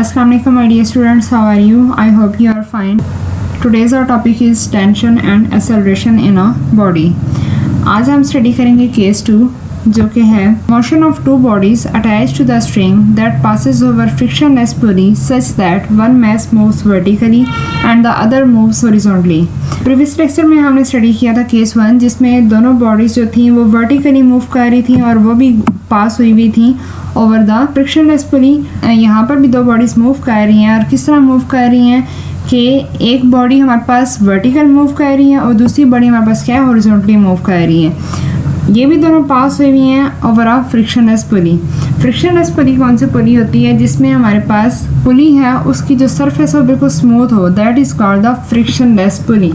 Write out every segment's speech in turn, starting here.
Assalamualaikum my dear students, how are you? I hope you are fine. Today's our topic is tension and acceleration in a body. आज हम study करेंगे case 2 जो कि है motion of two bodies attached to the string that passes over frictionless pulley such that one mass moves vertically and the other moves horizontally. Previous lecture में हमने study किया था केस 1 जिसमें दोनों बॉडीज जो थी वो वर्टिकली मूव कर रही थी और वो भी पास हुई थी ओवर द फ्रिक्शनलेस पुली. यहाँ पर भी दो बॉडीज मूव कर रही हैं और किस तरह मूव कर रही हैं कि एक बॉडी हमारे पास वर्टिकल मूव कर रही है और दूसरी बॉडी हमारे पास क्या है हॉरिजॉन्टली मूव कर रही है. ये भी दोनों पास हुई हैं over a frictionless pulley. Frictionless pulley कौन सी पुली होती है जिसमें हमारे पास पुली है उसकी जो सरफेस हो बिल्कुल स्मूथ हो, that is called the frictionless pulley.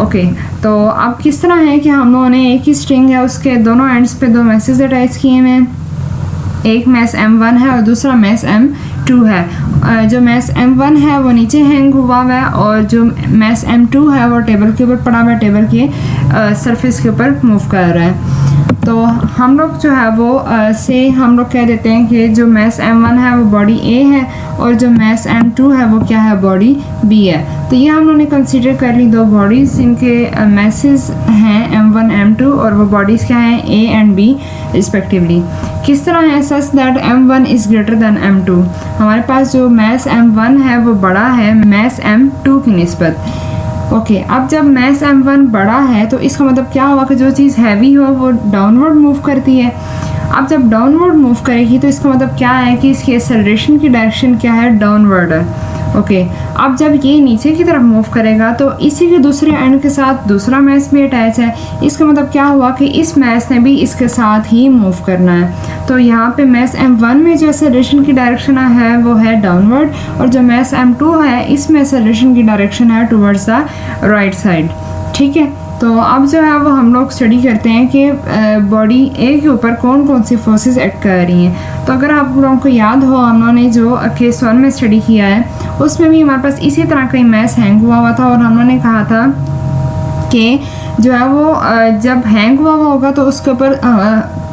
Okay तो अब किस तरह है कि हम लोगों ने एक ही स्ट्रिंग है उसके दोनों एंड्स पे दो मैसेज अटैच किए हुए हैं. एक मैस M1 है और दूसरा मैस M2 है. जो मैस M1 है वो नीचे हैंग हुआ हुआ है और जो मैस M2 है वो टेबल के ऊपर पड़ा हुआ है, टेबल के सरफेस के ऊपर मूव कर रहा है. तो हम लोग जो है वो से हम लोग कह देते हैं कि जो मैस M1 है वो बॉडी A है और जो मैस M2 है वो क्या है बॉडी B है. तो ये हम लोगों ने कंसीडर कर ली दो बॉडीज़ जिनके मैसेज हैं M1 M2 और वो बॉडीज़ क्या हैं A एंड B रिस्पेक्टिवली. किस तरह है such that M1 is greater than M2. हमारे पास जो मैस M1 है वो बड़ा है मैस M2 की निस्बत. ओके अब जब मैस M1 बड़ा है तो इसका मतलब क्या हुआ कि जो चीज़ हैवी हो वो डाउनवर्ड मूव करती है. अब जब डाउनवर्ड मूव करेगी तो इसका मतलब क्या है कि इसकी एक्सेलरेशन की डायरेक्शन क्या है डाउनवर्ड है. ओके अब जब ये नीचे की तरफ मूव करेगा तो इसी के दूसरे एंड के साथ दूसरा मैस भी अटैच है. इसका मतलब क्या हुआ कि इस मैस ने भी इसके साथ ही मूव करना है. तो यहाँ पे मैस M1 में जो एक्सेलरेशन की डायरेक्शन है वो है डाउनवर्ड और जो मैस M2 है इसमें एक्सेलरेशन की डायरेक्शन है टुवर्ड्स द राइट साइड. ठीक है तो अब जो है वो हम लोग स्टडी करते हैं कि बॉडी ए के ऊपर कौन कौन सी फोर्सेस एक्ट कर रही हैं. तो अगर आप लोगों को याद हो हम लोगों ने जो केस 1 में स्टडी किया है उसमें भी हमारे पास इसी तरह का मैस हैंग हुआ था और हम लोगों ने कहा था कि जो है वो जब हैंग हुआ होगा तो उसके ऊपर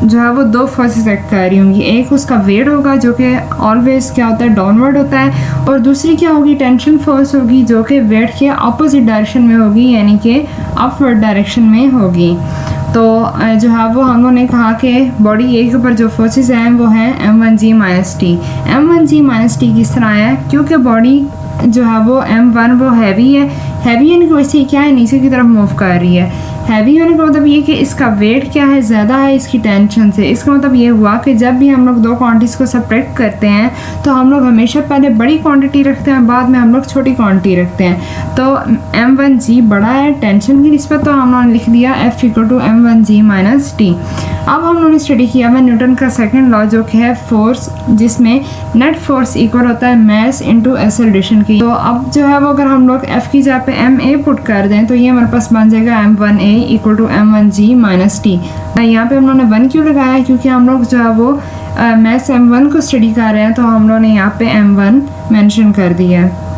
जो है वो दो फोर्सेस एक्ट कर रही होंगी. एक उसका वेट होगा जो कि ऑलवेज क्या होता है डाउनवर्ड होता है और दूसरी क्या होगी टेंशन फोर्स होगी जो कि वेट के अपोजिट डायरेक्शन में होगी यानी कि अपवर्ड डायरेक्शन में होगी. तो जो है वो हम लोगों ने कहा कि बॉडी ए के ऊपर जो फोर्सेस हैं वो हैं M1G - T. M1G - T किस तरह है क्योंकि बॉडी जो है वो M1 वो हैवी है. हैवी होने की वजह से क्या है नीचे की तरफ मूव कर रही है. हैवी होने का मतलब ये कि इसका वेट क्या है ज़्यादा है इसकी टेंशन से. इसका मतलब ये हुआ कि जब भी हम लोग दो क्वांटिटीज़ को सब्ट्रैक्ट करते हैं तो हम लोग हमेशा पहले बड़ी क्वांटिटी रखते हैं बाद में हम लोग छोटी क्वांटिटी रखते हैं. तो M1G बड़ा है टेंशन की निस्बत तो हम लोगों ने लिख दिया F = M1G - T. अब हम लोगों ने स्टडी किया है न्यूटन का सेकंड लॉ जो कि है फोर्स जिसमें नेट फोर्स इक्वल होता है मास इनटू एक्सेलरेशन की. तो अब जो है वो अगर हम लोग F की जगह पे MA पुट कर दें तो ये हमारे पास बन जाएगा M1A = M1G - T. यहाँ पे हम लोगों ने 1 क्यों लगाया है क्योंकि हम लोग जो है वो मैस M1 को स्टडी कर रहे हैं तो हम लोगों ने यहाँ पे M1 मेंशन कर दिया है.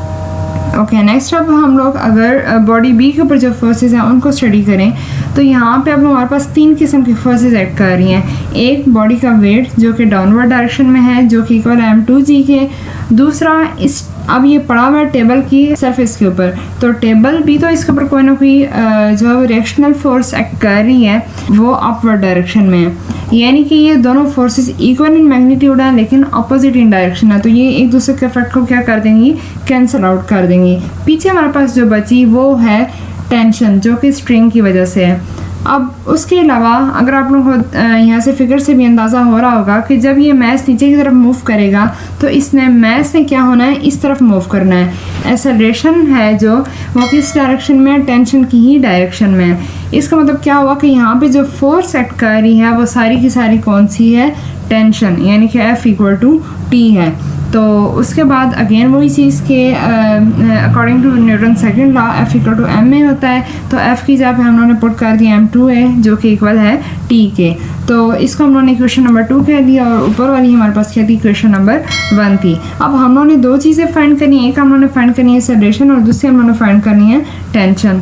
ओके नेक्स्ट अब हम लोग अगर बॉडी बी के ऊपर जो फोर्सेस हैं उनको स्टडी करें तो यहाँ पे अब हमारे पास 3 किस्म की फोर्सेस एक्ट कर रही हैं. एक बॉडी का वेट जो कि डाउनवर्ड डायरेक्शन में है जो कि इक्वल M2G के. दूसरा इस अब ये पड़ा हुआ है टेबल की सरफेस के ऊपर तो टेबल भी तो इसके ऊपर कोई ना कोई जो है वो रिएक्शनल फोर्स एक्ट कर रही है वो अपवर्ड डायरेक्शन में है. यानी कि ये दोनों फोर्सेस इक्वल इन मैग्नीट्यूड हैं लेकिन अपोजिट इन डायरेक्शन है. तो ये एक दूसरे के इफेक्ट को क्या कर देंगी कैंसिल आउट कर देंगी. पीछे हमारे पास जो बची वो है टेंशन जो कि स्ट्रिंग की वजह से है. अब उसके अलावा अगर आप लोगों को यहाँ से फिगर से भी अंदाज़ा हो रहा होगा कि जब ये मैस नीचे की तरफ मूव करेगा तो इसने मैस ने क्या होना है इस तरफ मूव करना है. एक्सेलरेशन है जो वो किस डायरेक्शन में है टेंशन की ही डायरेक्शन में है. इसका मतलब क्या हुआ कि यहाँ पे जो फोर्स एक्ट कर रही है वो सारी की सारी कौन सी है टेंशन यानी कि F = T है. तो उसके बाद अगेन वही चीज़ के according to Newton second law F = MA होता है. तो F की जगह पे हम लोगों ने पुट कर दिया M2A जो कि इक्वल है T के. तो इसको हम लोगों ने इक्वेशन नंबर 2 कह दिया और ऊपर वाली हमारे पास क्या थी इक्वेशन नंबर 1 थी. अब हम लोगों ने दो चीज़ें फाइंड करनी है. एक हम लोगों ने फाइंड करनी है एक्सेलरेशन और दूसरी हम लोगों ने फाइंड करनी है tension.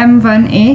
m1a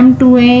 m2a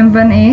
m1a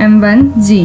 m1g.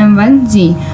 m1g.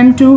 m2